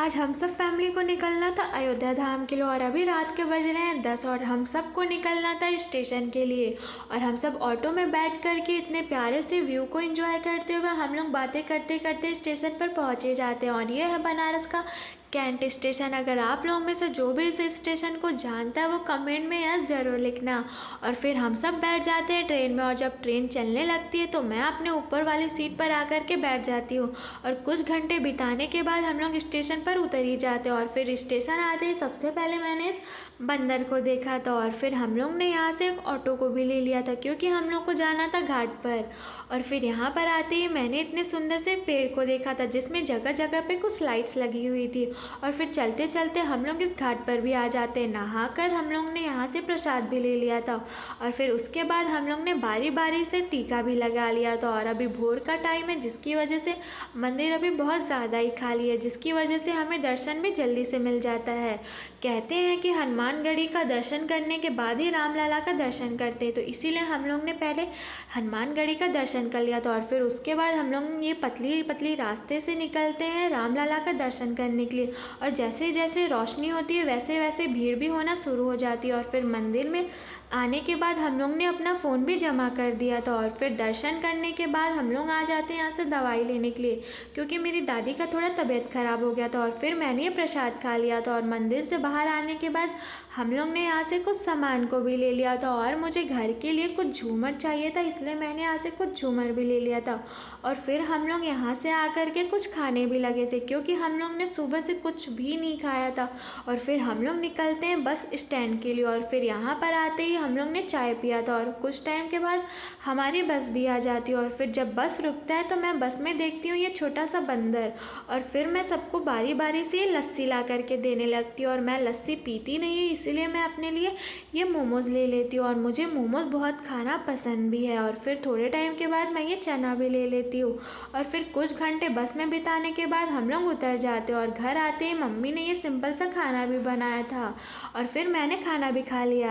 आज हम सब फैमिली को निकलना था अयोध्या धाम के लिए और अभी रात के बज रहे हैं 10 और हम सबको निकलना था स्टेशन के लिए। और हम सब ऑटो में बैठ कर के इतने प्यारे से व्यू को एंजॉय करते हुए हम लोग बातें करते करते स्टेशन पर पहुँचे जाते हैं। और ये है बनारस का कैंट स्टेशन। अगर आप लोगों में से जो भी इस स्टेशन को जानता है वो कमेंट में यस ज़रूर लिखना। और फिर हम सब बैठ जाते हैं ट्रेन में और जब ट्रेन चलने लगती है तो मैं अपने ऊपर वाली सीट पर आकर के बैठ जाती हूँ। और कुछ घंटे बिताने के बाद हम लोग स्टेशन पर उतर ही जाते हैं। और फिर स्टेशन आते ही सबसे पहले मैंने इस बंदर को देखा था और फिर हम लोग ने यहाँ से एक ऑटो को भी ले लिया था क्योंकि हम लोग को जाना था घाट पर। और फिर यहाँ पर आते ही मैंने इतने सुंदर से पेड़ को देखा था जिसमें जगह जगह पे कुछ लाइट्स लगी हुई थी। और फिर चलते चलते हम लोग इस घाट पर भी आ जाते हैं। नहाकर हम लोग ने यहाँ से प्रसाद भी ले लिया था। और फिर उसके बाद हम लोग ने बारी बारी से टीका भी लगा लिया था। और अभी भोर का टाइम है जिसकी वजह से मंदिर अभी बहुत ज़्यादा ही खाली है, जिसकी वजह से हमें दर्शन भी जल्दी से मिल जाता है। कहते हैं कि हनुमानगढ़ी का दर्शन करने के बाद ही रामलला का दर्शन करते हैं, तो इसीलिए हम लोग ने पहले हनुमानगढ़ी का दर्शन कर लिया था। और फिर उसके बाद हम लोग ये पतली पतली रास्ते से निकलते हैं रामलला का दर्शन करने के लिए। और जैसे जैसे रोशनी होती है वैसे वैसे भीड़ भी होना शुरू हो जाती है। और फिर मंदिर में आने के बाद हम लोग ने अपना फ़ोन भी जमा कर दिया था। और फिर दर्शन करने के बाद हम लोग आ जाते हैं यहाँ से दवाई लेने के लिए क्योंकि मेरी दादी का थोड़ा तबीयत ख़राब हो गया था। और फिर मैंने ये प्रसाद खा लिया था। और मंदिर से बाहर आने के बाद हम लोग ने यहाँ से कुछ सामान को भी ले लिया था। और मुझे घर के लिए कुछ झूमर चाहिए था इसलिए मैंने यहाँ से कुछ झूमर भी ले लिया था। और फिर हम लोग यहाँ से आकर के कुछ खाने भी लगे थे क्योंकि हम लोग ने सुबह से कुछ भी नहीं खाया था। और फिर हम लोग निकलते हैं बस स्टैंड के लिए। और फिर यहाँ पर आते ही हम लोग ने चाय पिया था। और कुछ टाइम के बाद हमारी बस भी आ जाती है। और फिर जब बस रुकता है तो मैं बस में देखती हूँ ये छोटा सा बंदर। और फिर मैं सबको बारी बारी से लस्सी ला करके देने लगती हूँ। और मैं लस्सी पीती नहीं है इसीलिए मैं अपने लिए ये मोमोज़ ले लेती हूँ। और मुझे मोमोज़ बहुत खाना पसंद भी है। और फिर थोड़े टाइम के बाद मैं ये चना भी ले लेती हूँ। और फिर कुछ घंटे बस में बिताने के बाद हम लोग उतर जाते हैं। और घर आते ही मम्मी ने ये सिंपल सा खाना भी बनाया था और फिर मैंने खाना भी खा लिया।